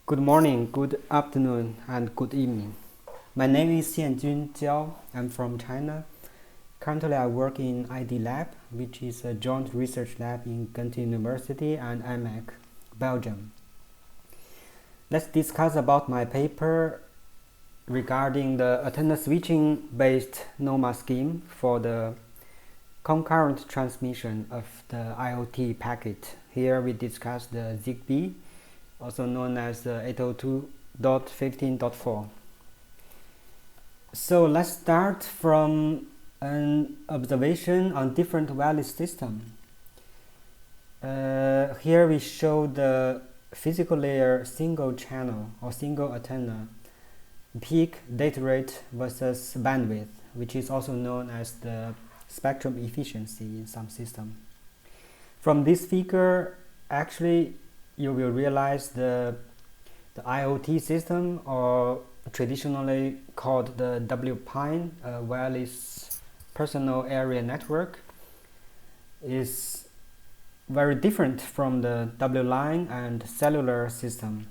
Good morning, good afternoon, and good evening. My name is Xianjun Jiao. I'm from China. Currently, I work in ID Lab, which is a joint research lab in Ghent University and IMEC, Belgium. Let's discuss about my paper regarding the antenna switching based NOMA scheme for the concurrent transmission of the IoT packet. Here we discuss the ZigBee, also known as 802.15.4. So let's start from an observation on different wireless system. Here we show the physical layer single channel or single antenna peak data rate versus bandwidth, which is also known as the spectrum efficiency in some system. From this figure, actually you will realize the IoT system, or traditionally called the WPIN, wireless personal area network, is very different from the W-line and cellular system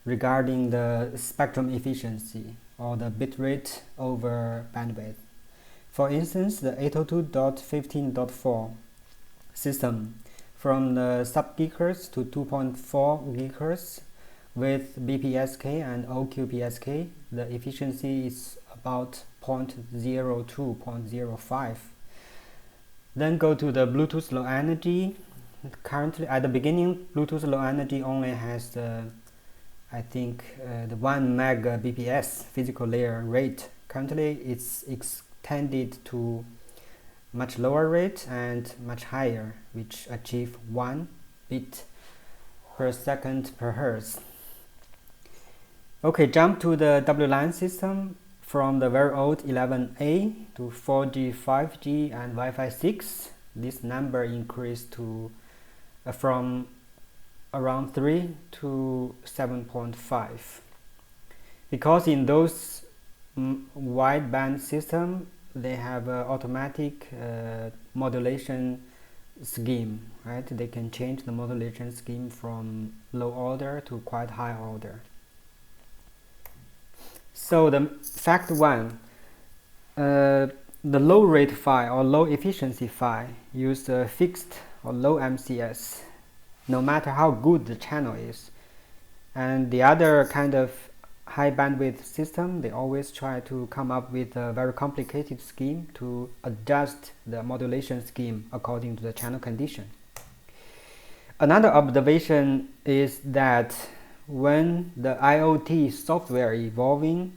regarding the spectrum efficiency or the bit rate over bandwidth. For instance, the 802.15.4 system from the sub-gigahertz to 2.4 gigahertz with BPSK and OQPSK, the efficiency is about 0.02, 0.05. Then go to the Bluetooth Low Energy. Currently, at the beginning, Bluetooth Low Energy only has the 1 Mbps physical layer rate. Currently, it's extended to much lower rate and much higher, which achieve 1 bit per second per hertz. Okay, jump to the W-line system from the very old 11A to 4G, 5G, and Wi-Fi 6. This number increased to from around 3 to 7.5. Because in those wideband system, they have an automatic modulation scheme, right? They can change the modulation scheme from low order to quite high order. So the fact one, the low rate PHY or low efficiency PHY use a fixed or low MCS, no matter how good the channel is. And the other kind of high bandwidth system, they always try to come up with a very complicated scheme to adjust the modulation scheme according to the channel condition. Another observation is that when the IoT software evolving,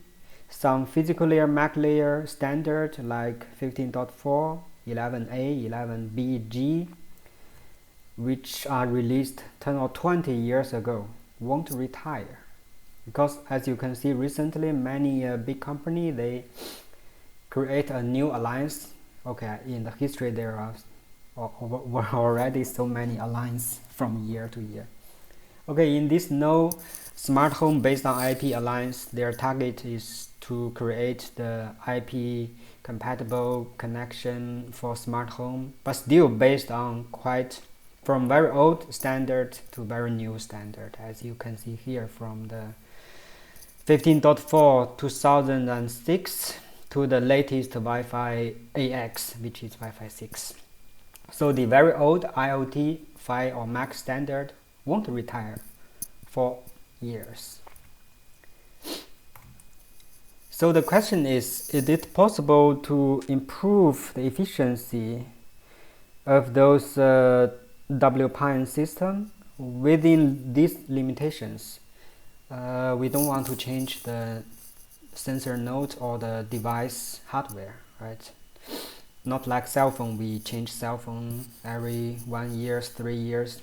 some physical layer MAC layer standard like 15.4, 11A, 11BG, which are released 10 or 20 years ago, won't retire. Because as you can see recently, many big companies, they create a new alliance. Okay, in the history there are already so many alliances from year to year. Okay, in this no smart home based on IP alliance, their target is to create the IP compatible connection for smart home, but still based on quite from very old standard to very new standard, as you can see here from the 15.4 2006 to the latest Wi-Fi AX, which is Wi-Fi 6. So the very old IoT PHY or MAC standard won't retire for years. So the question is it possible to improve the efficiency of those WPIN system within these limitations? We don't want to change the sensor node or the device hardware, right? Not like cell phone, we change cell phone every 1 year, 3 years.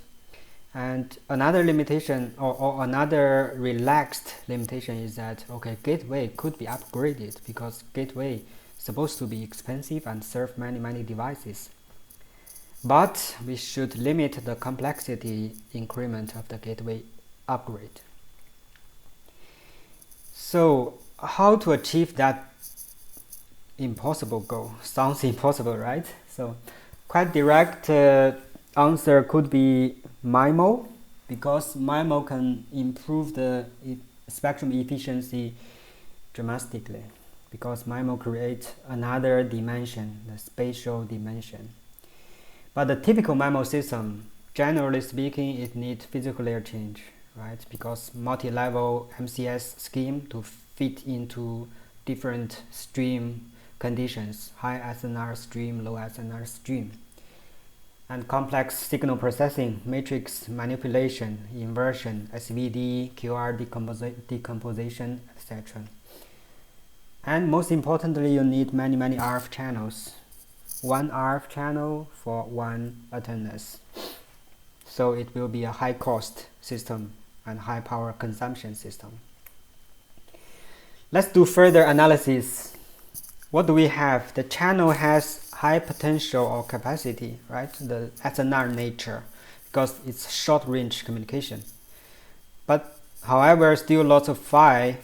And another limitation or another relaxed limitation is that, okay, gateway could be upgraded because gateway is supposed to be expensive and serve many devices. But we should limit the complexity increment of the gateway upgrade. So how to achieve that impossible goal? Sounds impossible, right? So quite direct answer could be MIMO, because MIMO can improve the spectrum efficiency dramatically, because MIMO creates another dimension, the spatial dimension. But the typical MIMO system, generally speaking, it needs physical layer change, right? Because multi-level MCS scheme to fit into different stream conditions, high SNR stream, low SNR stream, and complex signal processing, matrix manipulation, inversion, SVD, QR decomposition, etc. And most importantly, you need many RF channels. One RF channel for one antennas. So it will be a high cost system and high power consumption system. Let's do further analysis. What do we have? The channel has high potential or capacity, right? The SNR nature, because it's short range communication. But however, still lots of PHY,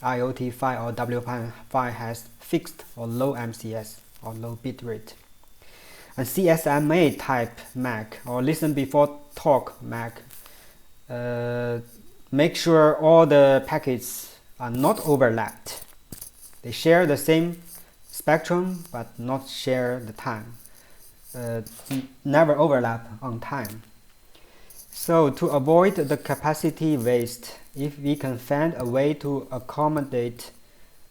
IoT PHY or WPHY has fixed or low MCS or low bit rate. And CSMA type MAC or listen before talk MAC, make sure all the packets are not overlapped. They share the same spectrum but not share the time, never overlap on time. So to avoid the capacity waste, if we can find a way to accommodate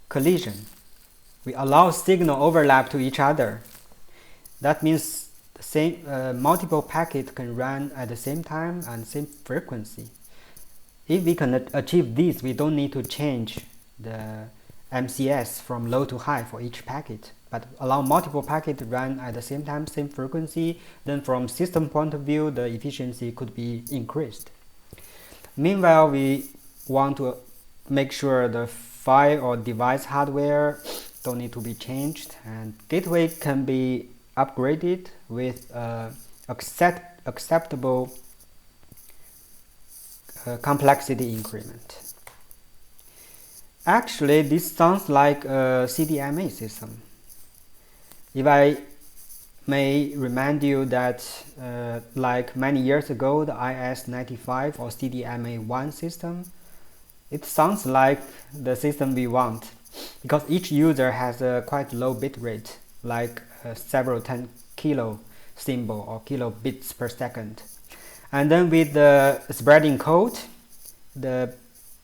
collision, we allow signal overlap to each other. That means the same multiple packets can run at the same time and same frequency. If we can achieve this, we don't need to change the MCS from low to high for each packet, but allow multiple packets to run at the same time, same frequency. Then from system point of view, the efficiency could be increased. Meanwhile, we want to make sure the PHY or device hardware don't need to be changed, and gateway can be upgraded with acceptable complexity increment. Actually, this sounds like a CDMA system. If I may remind you that like many years ago, the IS-95 or CDMA1 system, it sounds like the system we want, because each user has a quite low bit rate, like several 10 kilo symbol or kilobits per second. And then with the spreading code, the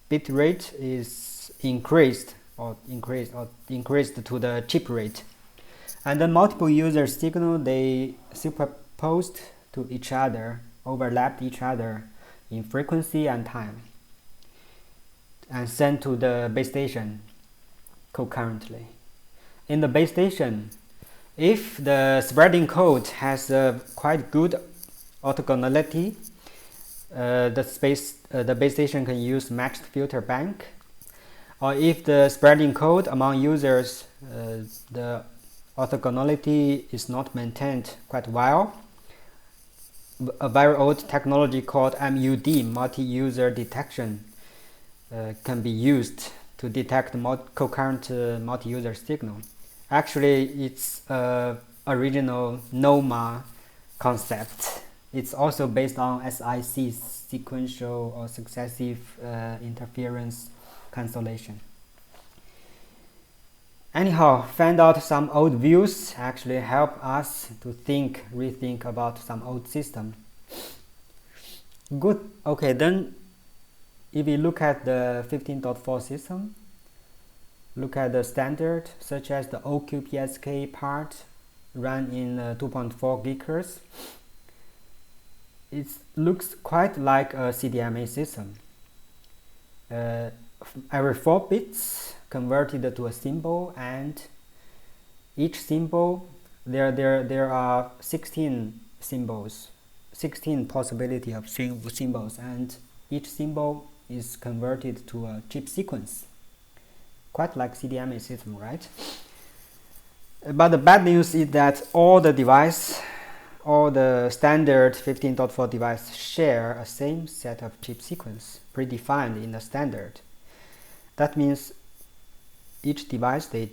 bit rate is increased to the chip rate. And then multiple user signal, they superposed to each other, overlapped each other in frequency and time, and sent to the base station concurrently. In the base station, if the spreading code has a quite good orthogonality, the base station can use matched filter bank. Or if the spreading code among users, the orthogonality is not maintained quite well, a very old technology called MUD, multi-user detection, can be used to detect concurrent multi-user signal. Actually, it's original NOMA concept. It's also based on SIC, sequential or successive interference cancellation. Anyhow, find out some old views actually help us to rethink about some old system. Good. Okay, then if we look at the 15.4 system, look at the standard such as the OQPSK part run in 2.4 GHz. It looks quite like a CDMA system. Every 4 bits converted to a symbol, and each symbol there are 16 symbols, 16 possibility of symbols, and each symbol is converted to a chip sequence, quite like CDMA system, right? But the bad news is that all the standard 15.4 device share a same set of chip sequence predefined in the standard. That means each device, they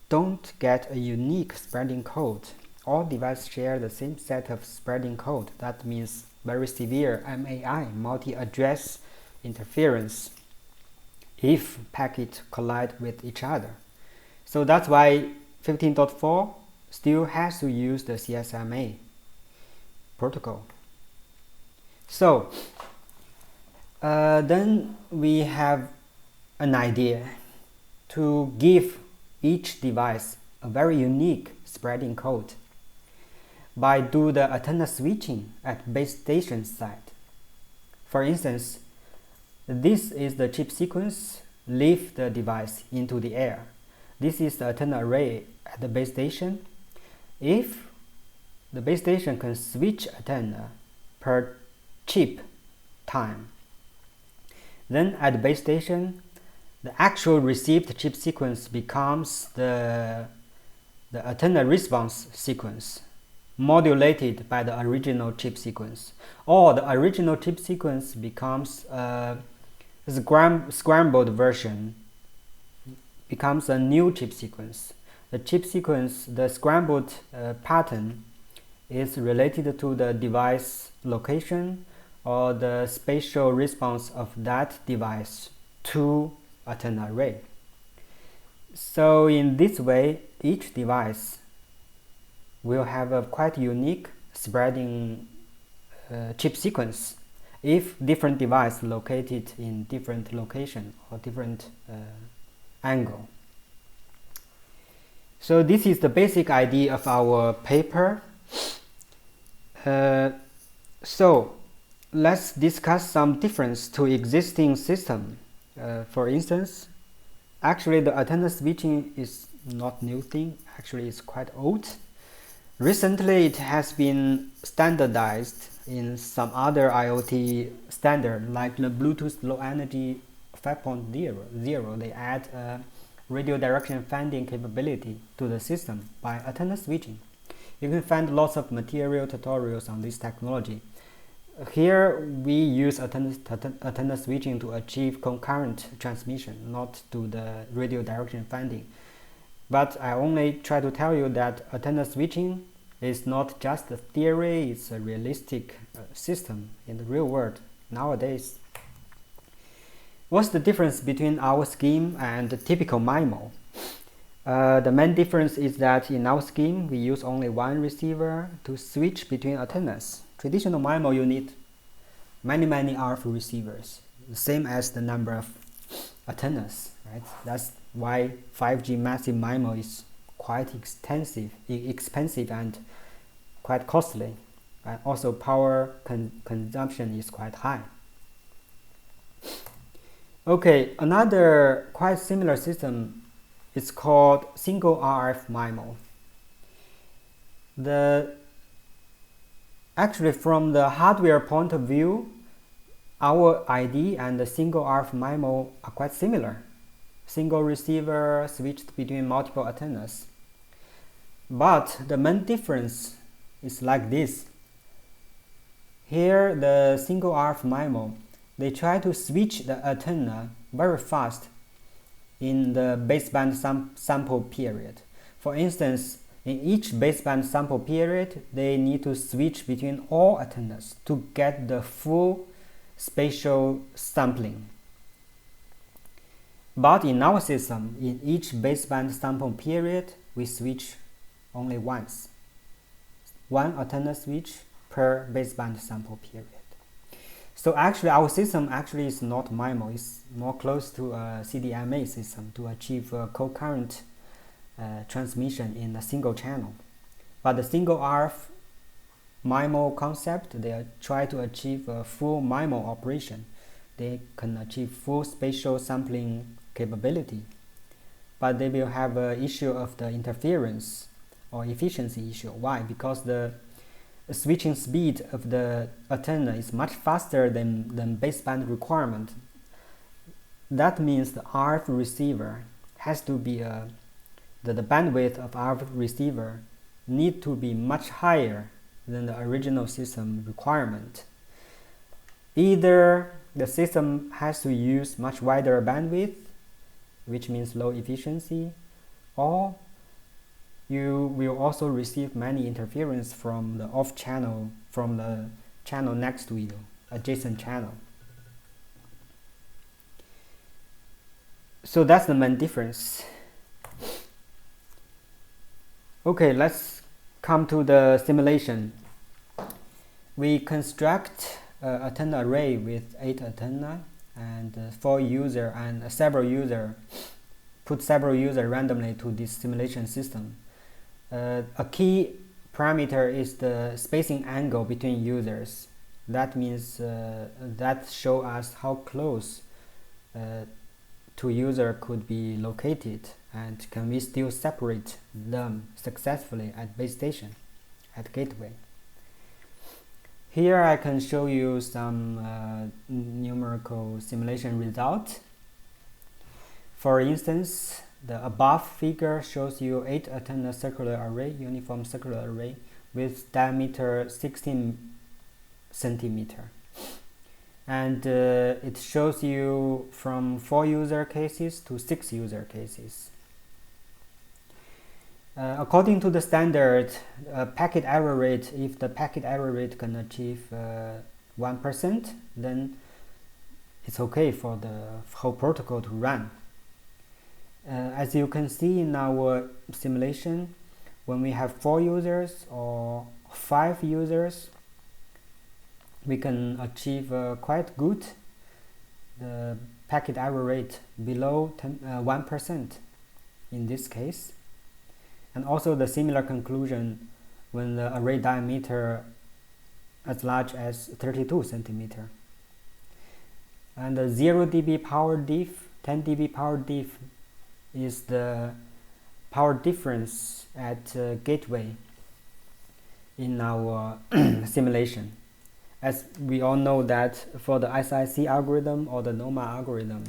don't get a unique spreading code. All devices share the same set of spreading code. That means very severe MAI, multi-address interference, if packets collide with each other. So that's why 15.4 still has to use the CSMA protocol. So then we have an idea to give each device a very unique spreading code by do the antenna switching at base station side. For instance, this is the chip sequence, lift the device into the air. This is the antenna array at the base station. If the base station can switch antenna per chip time, then at the base station, the actual received chip sequence becomes the antenna response sequence, modulated by the original chip sequence, or the original chip sequence becomes a scrambled version, becomes a new chip sequence. The chip sequence, the scrambled pattern, is related to the device location or the spatial response of that device to antenna array. So in this way, each device will have a quite unique spreading chip sequence if different device located in different location or different angle. So this is the basic idea of our paper. So let's discuss some difference to existing system. For instance, actually the antenna switching is not new thing. Actually, it's quite old. Recently, it has been standardized in some other IoT standard, like the Bluetooth Low Energy 5.0. They add a radio direction finding capability to the system by antenna switching. You can find lots of material tutorials on this technology. Here, we use antenna switching to achieve concurrent transmission, not to the radio direction finding. But I only try to tell you that antenna switching is not just a theory, it's a realistic system in the real world nowadays. What's the difference between our scheme and the typical MIMO? The main difference is that in our scheme, we use only one receiver to switch between antennas. Traditional MIMO, you need many RF receivers, the same as the number of antennas, right? That's why 5G massive MIMO is quite expensive and quite costly. And also power consumption is quite high. Okay, another quite similar system is called single RF MIMO. Actually, from the hardware point of view, our ID and the single RF MIMO are quite similar. Single receiver switched between multiple antennas. But the main difference is like this. Here, the single RF MIMO, they try to switch the antenna very fast in the baseband sample period. For instance, in each baseband sample period, they need to switch between all antennas to get the full spatial sampling. But in our system, in each baseband sample period, we switch only once. One antenna switch per baseband sample period. So actually, our system actually is not MIMO. It's more close to a CDMA system to achieve a concurrent transmission in a single channel. But the single RF MIMO concept, they try to achieve a full MIMO operation. They can achieve full spatial sampling capability. But they will have an issue of the interference or efficiency issue. Why? Because the switching speed of the antenna is much faster than baseband requirement. That means the RF receiver has to be the bandwidth of RF receiver need to be much higher than the original system requirement. Either the system has to use much wider bandwidth, which means low efficiency, or you will also receive many interference from the off channel, from the channel next to you, adjacent channel. So that's the main difference. Okay, let's come to the simulation. We construct an antenna array with 8 antenna and 4 user and put several users randomly to this simulation system. A key parameter is the spacing angle between users. That means that show us how close two users could be located, and can we still separate them successfully at base station, at gateway. Here I can show you some numerical simulation results. For instance, the above figure shows you 8 antenna circular array, uniform circular array with diameter 16 centimeter. And it shows you from 4 user cases to 6 user cases. According to the standard packet error rate, if the packet error rate can achieve 1%, then it's okay for the whole protocol to run. As you can see in our simulation, when we have 4 users or 5 users, we can achieve quite good the packet error rate below 1% in this case. And also the similar conclusion when the array diameter as large as 32 centimeter. And the 0 dB power diff, 10 dB power diff is the power difference at gateway in our simulation. As we all know that for the SIC algorithm or the NOMA algorithm,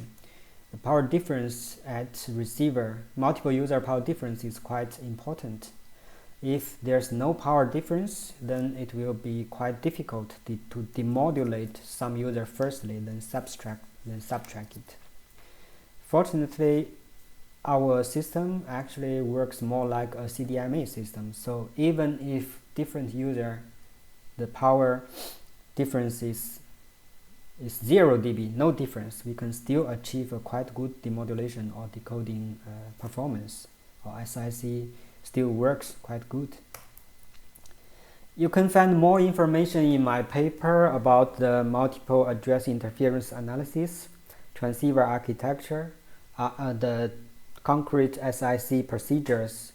the power difference at receiver, multiple user power difference is quite important. If there's no power difference, then it will be quite difficult to demodulate some user firstly, then subtract it. Fortunately, our system actually works more like a CDMA system. So even if different user, the power difference is 0 dB, no difference, we can still achieve a quite good demodulation or decoding performance, or SIC still works quite good. You can find more information in my paper about the multiple address interference analysis, transceiver architecture, the concrete SIC procedures,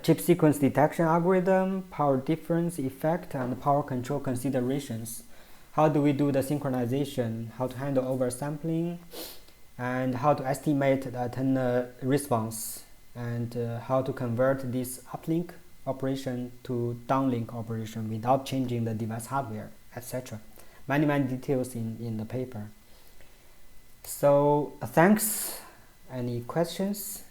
chip sequence detection algorithm, power difference effect, and power control considerations. How do we do the synchronization, how to handle oversampling, and how to estimate the antenna response, and how to convert this uplink operation to downlink operation without changing the device hardware, etc. Many details in the paper. So thanks. Any questions?